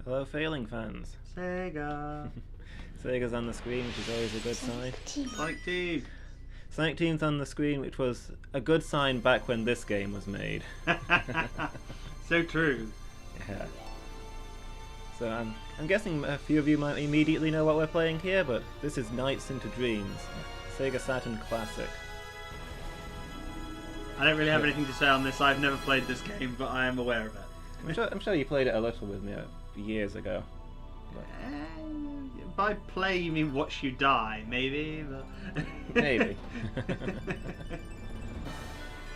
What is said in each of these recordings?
Hello, Failing fans. Sega. Sega's on the screen, which is always a good sign. Sonic Team. Sonic Team's on the screen, which was a good sign back when this game was made. So true. Yeah. So I'm guessing a few of you might immediately know what we're playing here, but this is Nights into Dreams, Sega Saturn classic. I don't really have anything to say on this. I've never played this game, but I am aware of it. I'm sure you played it a little with me years ago. By play, you mean watch you die, maybe? But... Maybe.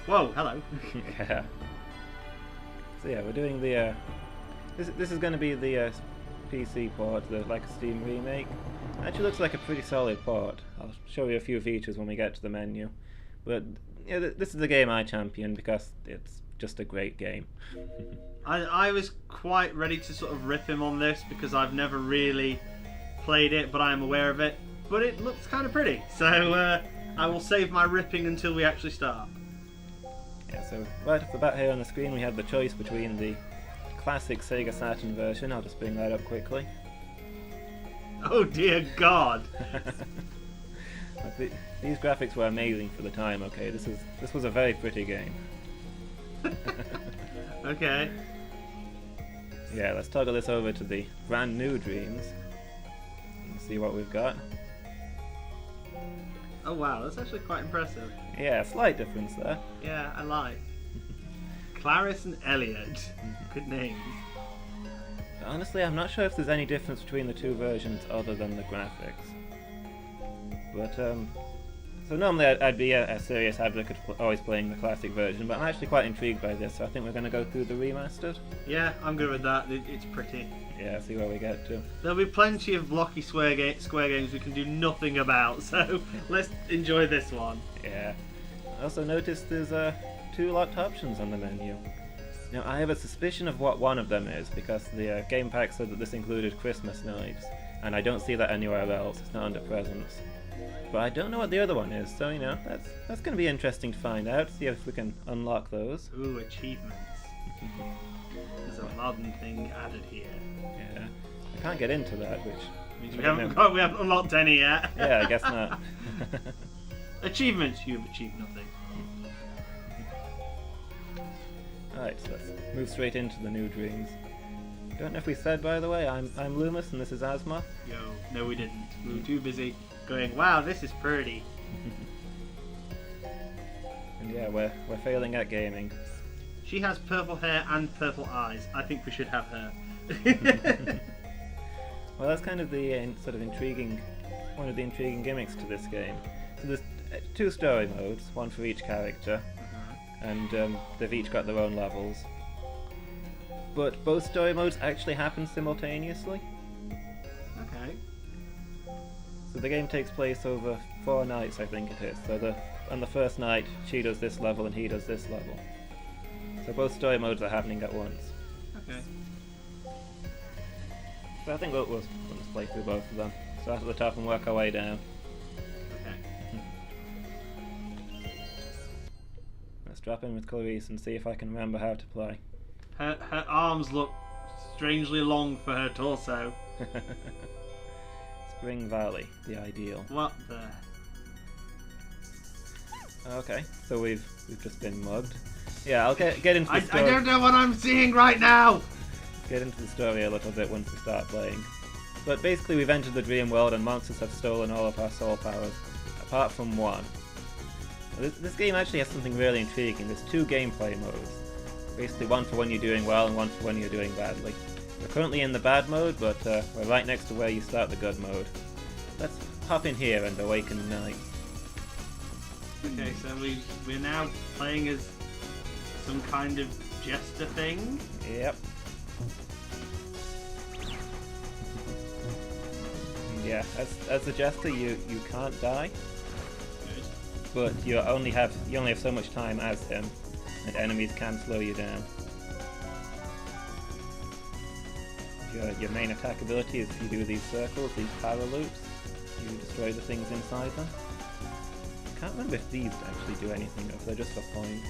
Whoa, hello. Yeah. So yeah, we're doing the... This is going to be the PC port, the like a Steam remake. Actually looks like a pretty solid port. I'll show you a few features when we get to the menu. But yeah, this is the game I champion because it's just a great game. I was quite ready to sort of rip him on this because I've never really played it, but I am aware of it. But it looks kind of pretty, so I will save my ripping until we actually start. Yeah, so right off the bat here on the screen we have the choice between the classic Sega Saturn version. I'll just bring that up quickly. Oh dear God! These graphics were amazing for the time. Okay, this was a very pretty game. Okay. Yeah, let's toggle this over to the brand new Dreams and see what we've got. Oh wow, that's actually quite impressive. Yeah, slight difference there. Yeah, I like. Clarice and Elliot. Good names. Honestly, I'm not sure if there's any difference between the two versions other than the graphics. But, so normally I'd be a serious advocate of always playing the classic version, but I'm actually quite intrigued by this, so I think we're going to go through the remastered. Yeah, I'm good with that. It's pretty. Yeah, see where we get to. There'll be plenty of blocky square games we can do nothing about, so let's enjoy this one. Yeah. I also noticed there's two locked options on the menu. Now, I have a suspicion of what one of them is, because the game pack said that this included Christmas knives, and I don't see that anywhere else. It's not under presents. But I don't know what the other one is, so, you know, that's going to be interesting to find out, see if we can unlock those. Ooh, achievements. There's a modern thing added here. Yeah. I can't get into that, which means we haven't unlocked any yet. Yeah, I guess not. Achievements, you've achieved nothing. Alright, so let's move straight into the new Dreams. Don't know if we said, by the way, I'm Loomis and this is Asma. Yo, no we didn't. We were too busy going, wow, this is pretty. And yeah, we're failing at gaming. She has purple hair and purple eyes. I think we should have her. Well, that's kind of the one of the intriguing gimmicks to this game. So there's two story modes, one for each character, and they've each got their own levels. But both story modes actually happen simultaneously. Okay. So the game takes place over 4 nights, I think it is. So on the first night, she does this level and he does this level. So both story modes are happening at once. Okay. So I think we'll just play through both of them. Start at the top and work our way down. Okay. Let's drop in with Clarice and see if I can remember how to play. Her arms look strangely long for her torso. Spring Valley, the ideal. What the? Okay, so we've just been mugged. Yeah, I'll get into the story. I don't know what I'm seeing right now! Get into the story a little bit once we start playing. But basically we've entered the dream world and monsters have stolen all of our soul powers, apart from one. This game actually has something really intriguing. There's 2 gameplay modes. Basically one for when you're doing well and one for when you're doing badly. We're currently in the bad mode, but we're right next to where you start the good mode. Let's hop in here and awaken Night. Okay, so we're now playing as some kind of jester thing? Yep. Yeah, as a jester you can't die. Good. But you only have so much time as him, and enemies can slow you down. Your main attack ability is if you do these circles, these power loops, you destroy the things inside them. I can't remember if these actually do anything, or if they're just for points.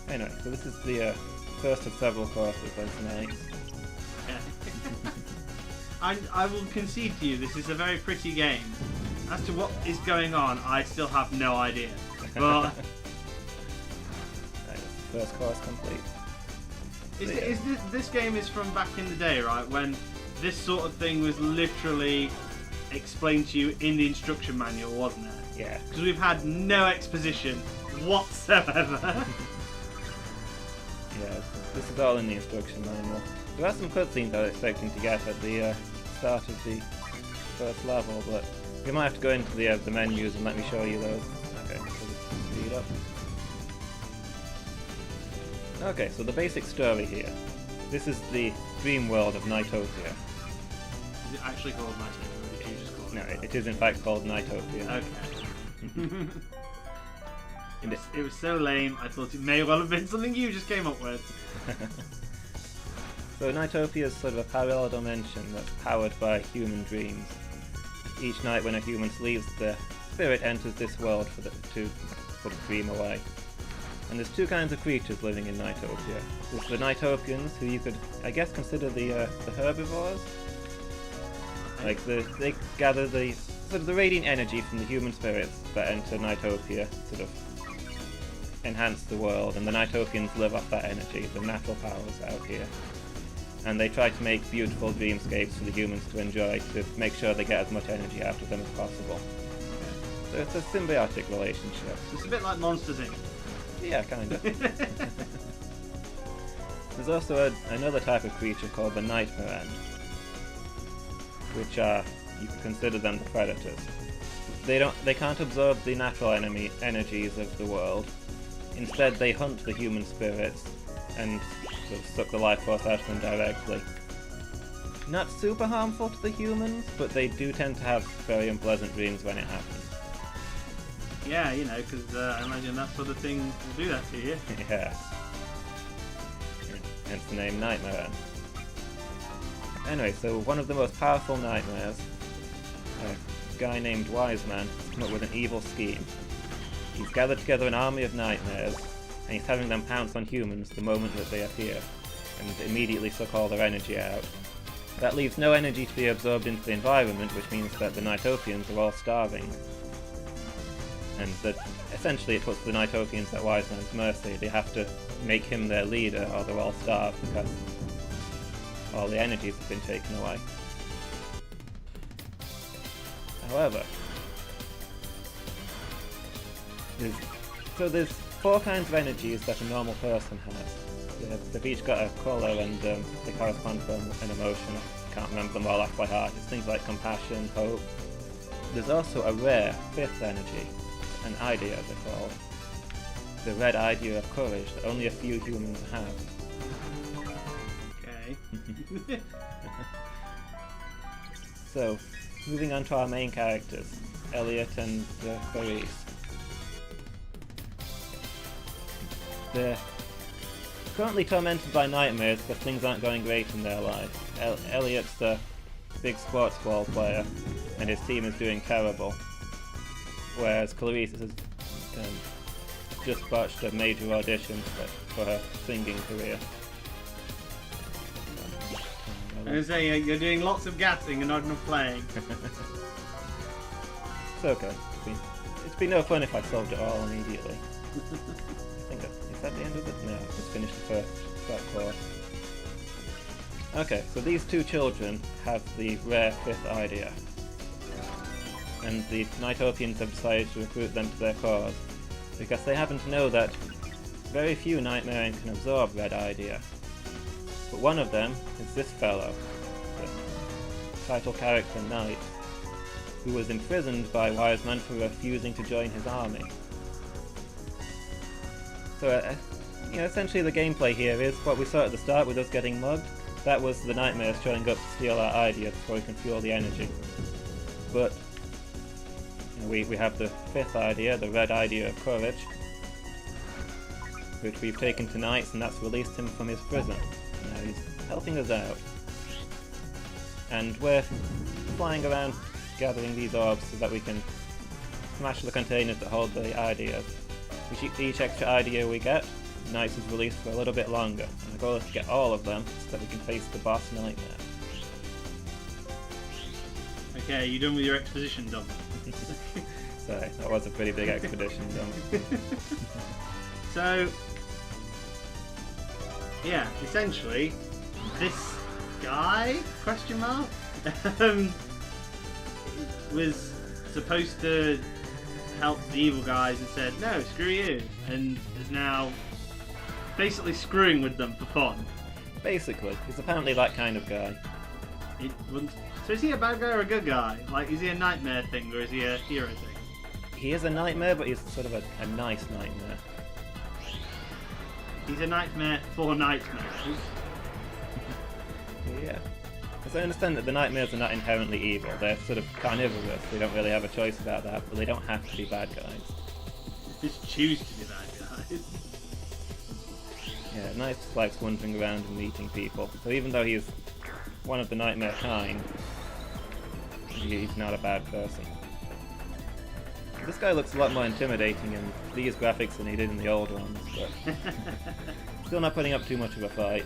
Anyway, so this is the first of several courses, that's nice. I will concede to you, this is a very pretty game. As to what is going on, I still have no idea. But Right, first course complete. this game is from back in the day, right? When this sort of thing was literally explained to you in the instruction manual, wasn't it? Yeah. Because we've had no exposition whatsoever. Yeah, this is all in the instruction manual. There are some cutscenes I was expecting to get at the start of the first level, but you might have to go into the menus and let me show you those. Okay, so speed up. Okay, so the basic story here. This is the dream world of NiGHTS. Is it actually called NiGHTS, or did you just call it? No, that? it is in fact called NiGHTS. Okay. It was so lame, I thought it may well have been something you just came up with. So NiGHTS is sort of a parallel dimension that's powered by human dreams. Each night when a human sleeps, their spirit enters this world to sort of dream away. And there's two kinds of creatures living in NiGHTS. There's the NiGHTSians, who you could, I guess, consider the herbivores. Like they gather the sort of the radiant energy from the human spirits that enter NiGHTS, sort of enhance the world, and the NiGHTSians live off that energy, the natural powers out here. And they try to make beautiful dreamscapes for the humans to enjoy, to make sure they get as much energy out of them as possible. So it's a symbiotic relationship. It's a bit like Monsters Inc. Yeah, kind of. There's also another type of creature called the Nightmare Ant, which are, you can consider them the predators. They can't absorb the natural energies of the world. Instead, they hunt the human spirits and sort of suck the life force out of them directly. Not super harmful to the humans, but they do tend to have very unpleasant dreams when it happens. Yeah, you know, because I imagine that sort of thing will do that to you. Yeah. Hence the name Nightmare Ant. Anyway, so one of the most powerful nightmares, a guy named Wise Man, has come up with an evil scheme. He's gathered together an army of nightmares, and he's having them pounce on humans the moment that they appear, and immediately suck all their energy out. That leaves no energy to be absorbed into the environment, which means that the NiGHTSians are all starving. And that essentially it puts the NiGHTSians at Wise Man's mercy. They have to make him their leader, or they're all starved because all the energies have been taken away. However, there's four kinds of energies that a normal person has. They've each got a colour and they correspond to an emotion. I can't remember them all off by heart. It's things like compassion, hope. There's also a rare fifth energy, an idea they're called. The red idea of courage that only a few humans have. Okay. So, moving on to our main characters, Elliot and Clarice. They're currently tormented by nightmares because things aren't going great in their lives. Elliot's a big sports ball player, and his team is doing terrible. Whereas Clarice has just botched a major audition for her singing career. I was saying, you're doing lots of gassing and not enough playing. It's okay. It's been no fun if I solved it all immediately. I think is that the end of it? No, I've just finished the first course. Okay, so these two children have the rare fifth idea. And the NiGHTSians have decided to recruit them to their cause, because they happen to know that very few Nightmare can absorb red idea. But one of them is this fellow, the title character Knight, who was imprisoned by Wise Man for refusing to join his army. So, essentially the gameplay here is what we saw at the start with us getting mugged. That was the nightmares showing up to steal our ideas before we can fuel the energy. But we have the fifth idea, the red idea of courage, which we've taken to Knights, and that's released him from his prison. Now he's helping us out. And we're flying around gathering these orbs so that we can smash the containers that hold the ideas. Each extra idea we get NiGHTS is released for a little bit longer, and the goal is to get all of them so that we can face the boss nightmare. Okay, you done with your exposition dump? Sorry, that was a pretty big expedition dump. So, yeah, essentially, this guy, question mark, was supposed to help the evil guys and said, no, screw you, and is now basically screwing with them for fun. Basically, he's apparently that kind of guy. So is he a bad guy or a good guy? Like, is he a nightmare thing or is he a hero thing? He is a nightmare, but he's sort of a nice nightmare. He's a nightmare for nightmares. Yeah. As I understand that the nightmares are not inherently evil, they're sort of carnivorous, they don't really have a choice about that, but they don't have to be bad guys. Just choose to be bad guys. Yeah, NiGHTS just likes wandering around and meeting people, so even though he's one of the nightmare kind, he's not a bad person. This guy looks a lot more intimidating in these graphics than he did in the old ones, but still not putting up too much of a fight.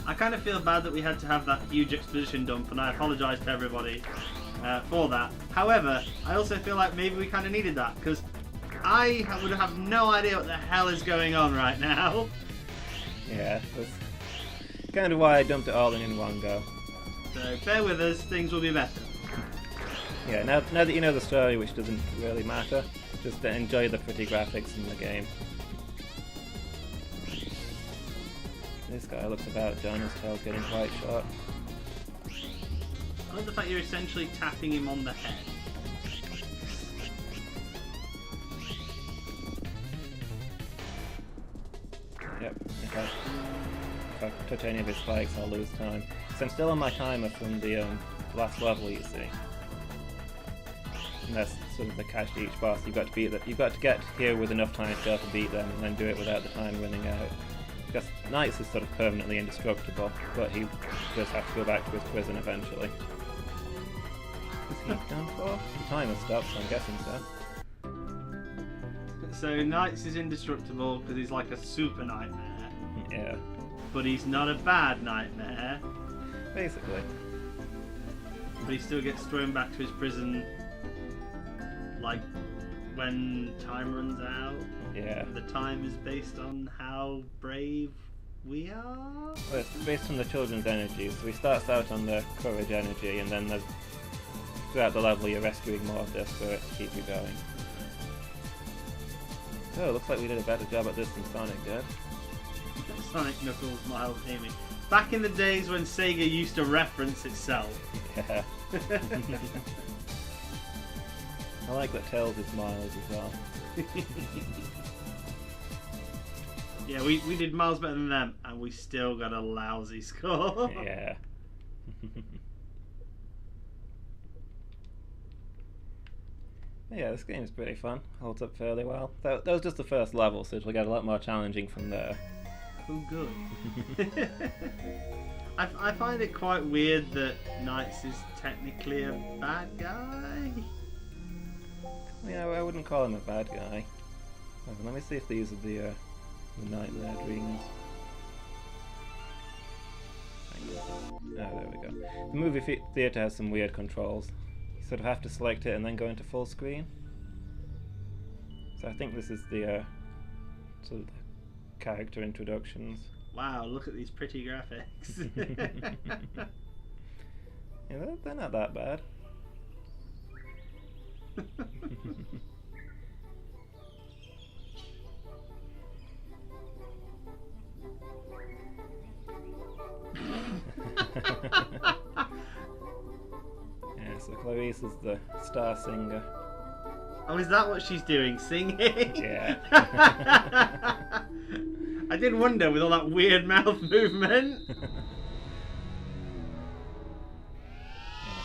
I kind of feel bad that we had to have that huge exposition dump, and I apologise to everybody for that. However, I also feel like maybe we kind of needed that, because I would have no idea what the hell is going on right now. Yeah, that's kind of why I dumped it all in one go. So bear with us, things will be better. Yeah, now that you know the story, which doesn't really matter, just enjoy the pretty graphics in the game. This guy looks about done, his tail's getting quite short. I like the fact you're essentially tapping him on the head. Yep, if I touch any of his spikes, I'll lose time. So I'm still on my timer from the last level, you see. And that's sort of the catch to each boss. You've got to beat that. You've got to get here with enough time to be able to beat them, and then do it without the time running out. Because NiGHTS is sort of permanently indestructible, but he does have to go back to his prison eventually. Is he done for? The timer stopped, so I'm guessing so. So NiGHTS is indestructible because he's like a super nightmare. Yeah. But he's not a bad nightmare. Basically. But he still gets thrown back to his prison, like, when time runs out. Yeah. The time is based on how brave we are? Well, it's based on the children's energy, so he starts out on the courage energy, and then throughout the level you're rescuing more of their spirit to keep you going. Oh, looks like we did a better job at this than Sonic did. Sonic, Knuckles, Miles, Amy. Back in the days when Sega used to reference itself. Yeah. I like that Tails is Miles as well. Yeah, we did miles better than them, and we still got a lousy score. Yeah. Yeah, this game is pretty fun. Holds up fairly well. That was just the first level, so it'll get a lot more challenging from there. Oh, good. I find it quite weird that NiGHTS is technically a bad guy. Yeah, I wouldn't call him a bad guy. Let me see if these are the Nightmare Dreams. Oh, there we go. The movie theater has some weird controls. You sort of have to select it and then go into full screen. So I think this is the sort of the character introductions. Wow, look at these pretty graphics. Yeah, they're not that bad. Yeah, so Clarice is the star singer. Oh, is that what she's doing? Singing? Yeah. I did wonder with all that weird mouth movement.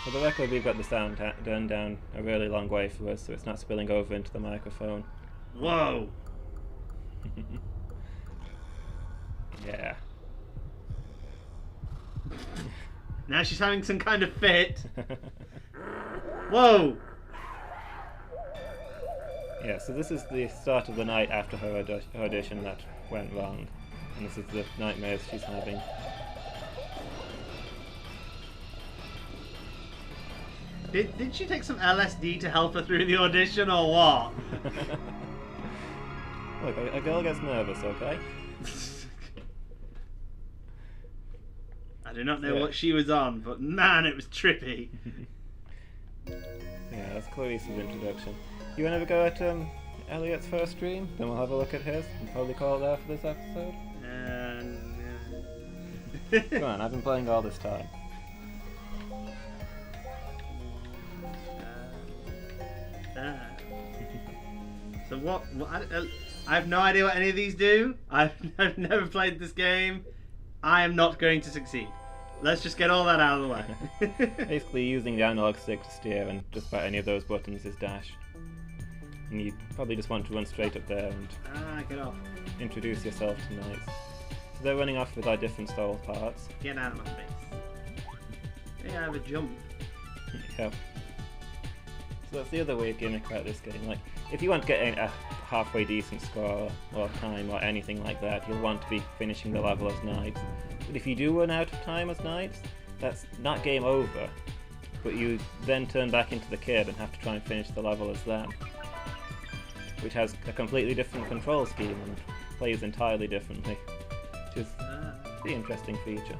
For the record, we've got the sound turned down a really long way for us, so it's not spilling over into the microphone. Whoa! Yeah. Now she's having some kind of fit. Whoa! Yeah, so this is the start of the night after her audition that went wrong. And this is the nightmares she's having. Did she take some LSD to help her through the audition or what? Look, a girl gets nervous, okay? I do not know what she was on, but man, it was trippy. Yeah, that's Clarice's introduction. You want to go at Elliot's first stream? Then we'll have a look at his and probably call it there for this episode. Come on, I've been playing all this time. So what I have no idea what any of these do. I've never played this game. I am not going to succeed. Let's just get all that out of the way. Basically, using the analog stick to steer, and just about any of those buttons is dash. And you probably just want to run straight up there and get off. Introduce yourself to Knights. So they're running off with our different style parts. Get out of my face. Hey, I have a jump. Yep. So that's the other weird gimmick about this game. Like, if you want to get a halfway decent score or time or anything like that, you'll want to be finishing the level as Knights. But if you do run out of time as Knights, that's not game over. But you then turn back into the kid and have to try and finish the level as them. Which has a completely different control scheme and plays entirely differently. Which is the interesting feature.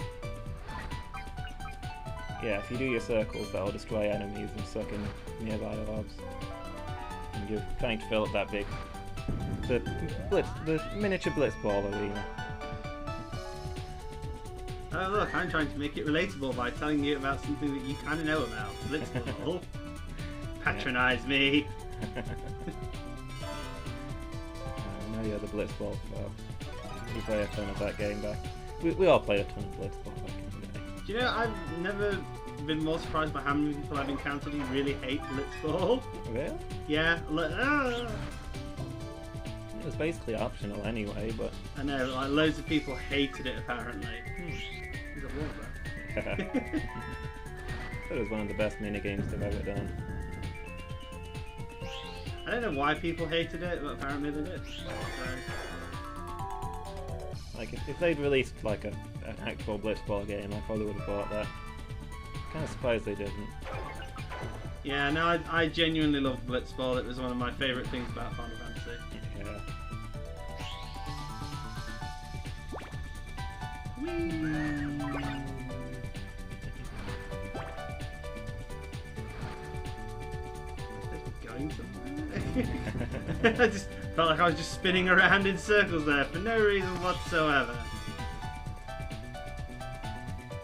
Yeah, if you do your circles, that'll destroy enemies and suck in nearby orbs. And you're trying to fill up that big... the miniature blitzball arena. Oh look, I'm trying to make it relatable by telling you about something that you kind of know about. Blitzball. Patronise me. Now you're the blitzball pro. You play a ton of that game back. We all played a ton of blitzball back in the day. Do you know, I've never been more surprised by how many people I've encountered who really hate blitzball. Really? Yeah. It was basically optional anyway, but... I know, like loads of people hated it apparently. There's a wall there. That was one of the best minigames they've ever done. I don't know why people hated it, but apparently they did. So. Like, if they'd released like an actual blitzball game, I probably would have bought that. Kind of surprised they didn't. Yeah, no, I genuinely loved blitzball. It was one of my favourite things about Final Fantasy. Yeah. Going somewhere. I just felt like I was just spinning around in circles there for no reason whatsoever.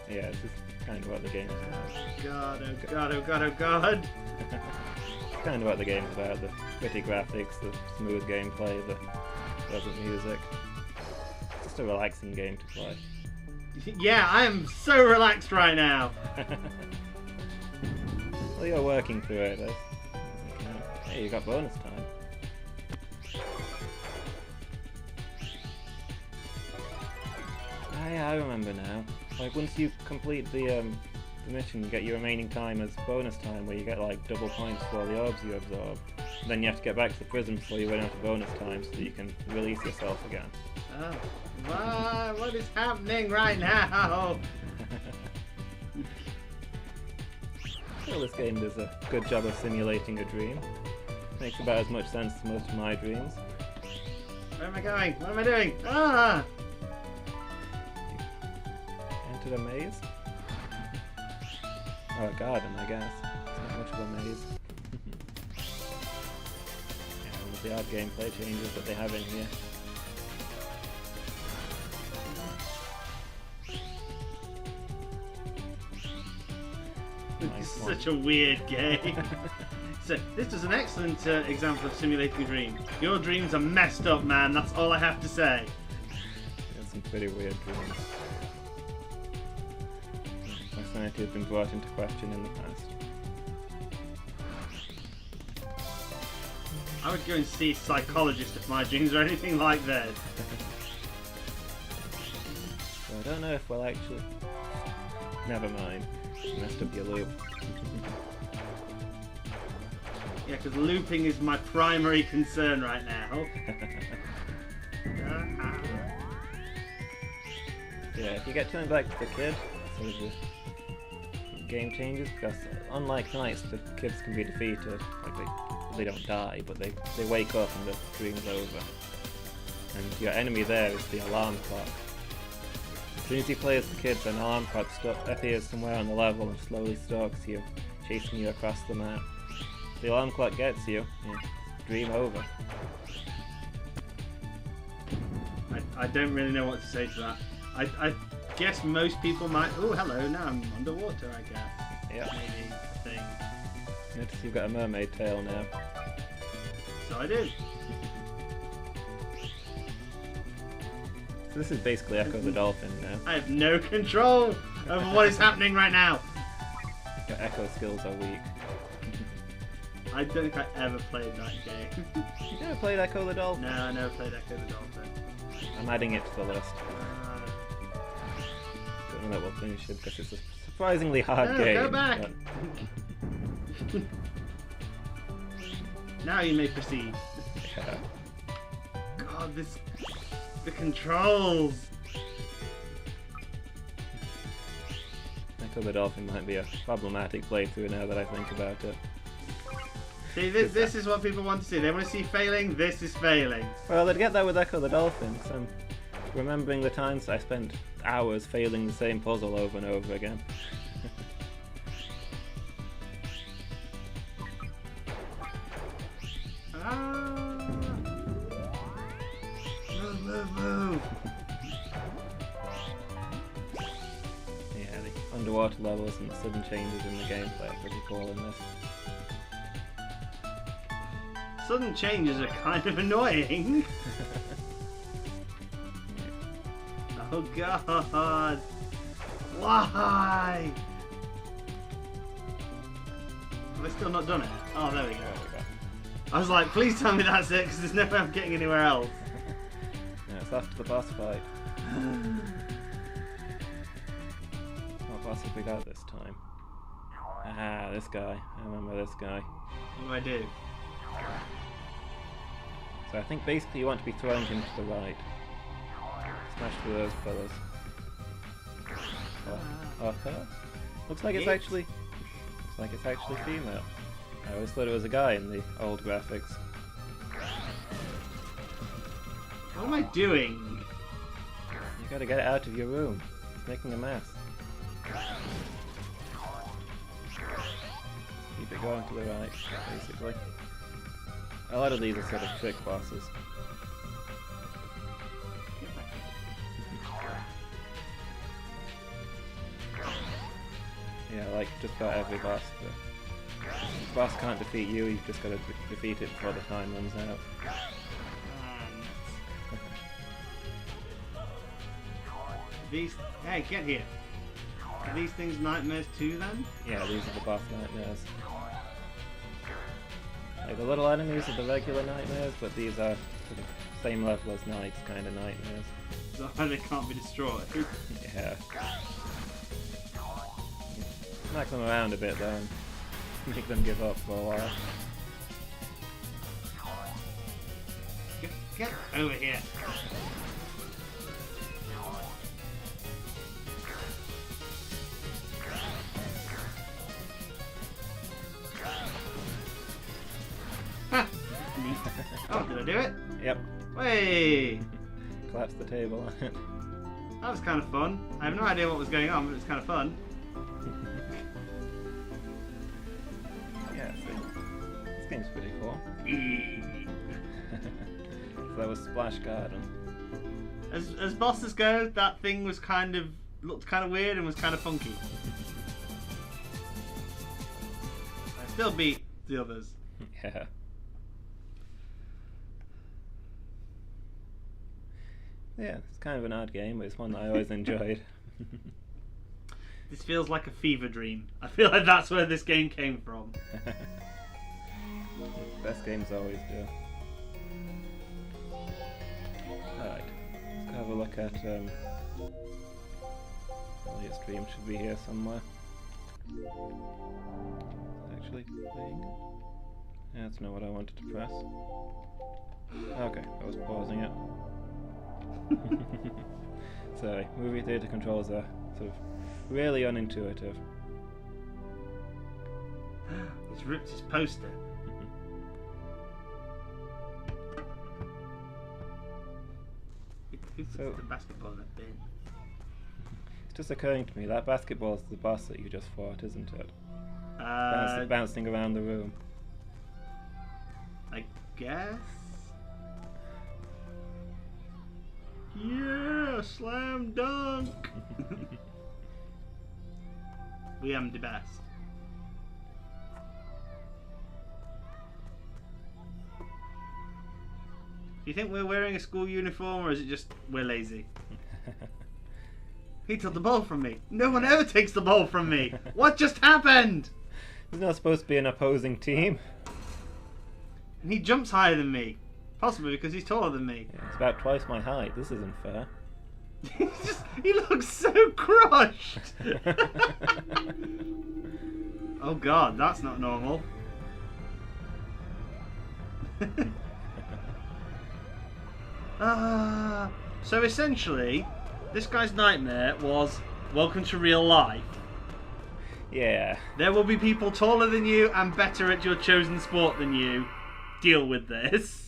Yeah, this is kind of what the game is about. God, oh god, oh god, oh god. It's kind of what the game is about. The pretty graphics, the smooth gameplay, the pleasant music. It's just a relaxing game to play. Yeah, I am so relaxed right now. Well, you're working through it. Hey, you got bonus time. Ah, yeah, I remember now. Like, once you complete the mission, you get your remaining time as bonus time, where you get like double points for all the orbs you absorb. And then you have to get back to the prison before you run out of bonus time, so that you can release yourself again. Oh, what is happening right now? Well, this game does a good job of simulating a dream. Makes about as much sense as most of my dreams. Where am I going? What am I doing? Ah! Enter a maze? Or a garden, I guess. It's not much of a maze. Yeah, one of the odd gameplay changes that they have in here. It's such a weird game. So, this is an excellent example of simulating a dream. Your dreams are messed up, man. That's all I have to say. There's some pretty weird dreams. My sanity has been brought into question in the past. I would go and see a psychologist if my dreams were anything like this. So I don't know if we'll actually... Never mind. You messed up your loop. Yeah, because looping is my primary concern right now. Yeah, if you get turned back to the kid, sort of the game changes, because unlike NiGHTS, the kids can be defeated. Like they don't die, but they wake up and the dream's over. And your enemy there is the alarm clock. As soon as you play as the kids, an alarm clock appears somewhere on the level and slowly stalks you, chasing you across the map. If the alarm clock gets you, dream over. I don't really know what to say to that. I guess most people might... Oh, hello, now I'm underwater, I guess. Yeah. Maybe thing. Notice you've got a mermaid tail now. So I do. So this is basically Echo the Dolphin now. I have no control over what is happening right now. Your Echo skills are weak. I don't think I ever played that game. You never played Echo the Dolphin? No, I never played Echo the Dolphin. I'm adding it to the list. Don't know that we'll finish it because it's a surprisingly hard game. Go back! But... Now you may proceed. Yeah. God, the controls! Echo the Dolphin might be a problematic playthrough now that I think about it. See, this is what people want to see. They want to see failing, this is failing. Well, they'd get that with Echo the Dolphin, so I'm remembering the times I spent hours failing the same puzzle over and over again. Move. Yeah, the underwater levels and the sudden changes in the gameplay are pretty cool in this. Sudden changes are kind of annoying. Oh god! Why? Have I still not done it? Oh, there we go. I was like, please tell me that's it, because there's no way I'm getting anywhere else. Yeah, it's after the boss fight. What boss have we got this time? Ah, this guy. I remember this guy. What do I do? So I think basically you want to be throwing him to the right. Smash through those pillars. Oh, her? Looks like it's actually female. I always thought it was a guy in the old graphics. What am I doing? You gotta get it out of your room. It's making a mess. Keep it going to the right, basically. A lot of these are sort of trick bosses. Yeah, like just about every boss. The boss can't defeat you, you've just got to defeat it before the time runs out. Hey, get here. Are these things nightmares too then? Yeah, these are the boss nightmares. Like the little enemies are the regular nightmares, but these are sort of same level as NiGHTS kind of nightmares. So they can't be destroyed. Yeah. Smack them around a bit though and make them give up for a while. Get over here. Oh, did I do it? Yep. Hey! Collapse the table. That was kind of fun. I have no idea what was going on, but it was kind of fun. Yeah, see. This game's pretty cool. So that was Splash Garden. As bosses go, that thing was looked kind of weird and was kind of funky. I still beat the others. Yeah. Yeah, it's kind of an odd game, but it's one that I always enjoyed. This feels like a fever dream. I feel like that's where this game came from. Best games always do. Alright, let's have a look at Elliot's stream should be here somewhere. Actually playing. That's not what I wanted to press. Okay, I was pausing it. Sorry, movie theatre controls are sort of really unintuitive. He's ripped his poster. Who puts the basketball in a bin? It's just occurring to me that basketball's the boss that you just fought, isn't it? Bouncing around the room. I guess. Yeah, slam dunk. We am the best. Do you think we're wearing a school uniform, or is it just we're lazy? He took the ball from me. No one ever takes the ball from me. What just happened? Isn't that supposed to be an opposing team? And he jumps higher than me. Possibly because he's taller than me. Yeah, it's about twice my height. This isn't fair. He looks so crushed. Oh god, that's not normal. So essentially, this guy's nightmare was welcome to real life. Yeah. There will be people taller than you and better at your chosen sport than you. Deal with this.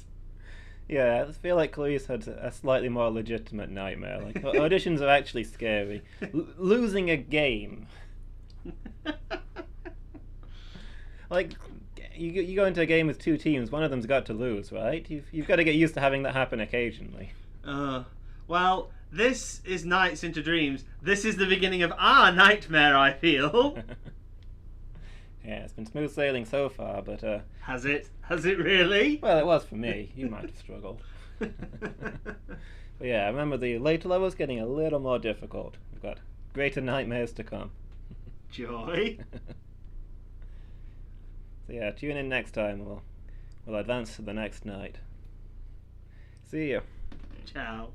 Yeah, I feel like Clarice had a slightly more legitimate nightmare. Like, auditions are actually scary. Losing a game. Like, you go into a game with two teams, one of them's got to lose, right? You've got to get used to having that happen occasionally. Well, this is Nights into Dreams. This is the beginning of our nightmare, I feel. Yeah, it's been smooth sailing so far, but... Has it? Has it really? Well, it was for me. You might have struggled. But yeah, I remember the later levels getting a little more difficult. We've got greater nightmares to come. Joy. So yeah, tune in next time. We'll advance to the next night. See you. Ciao.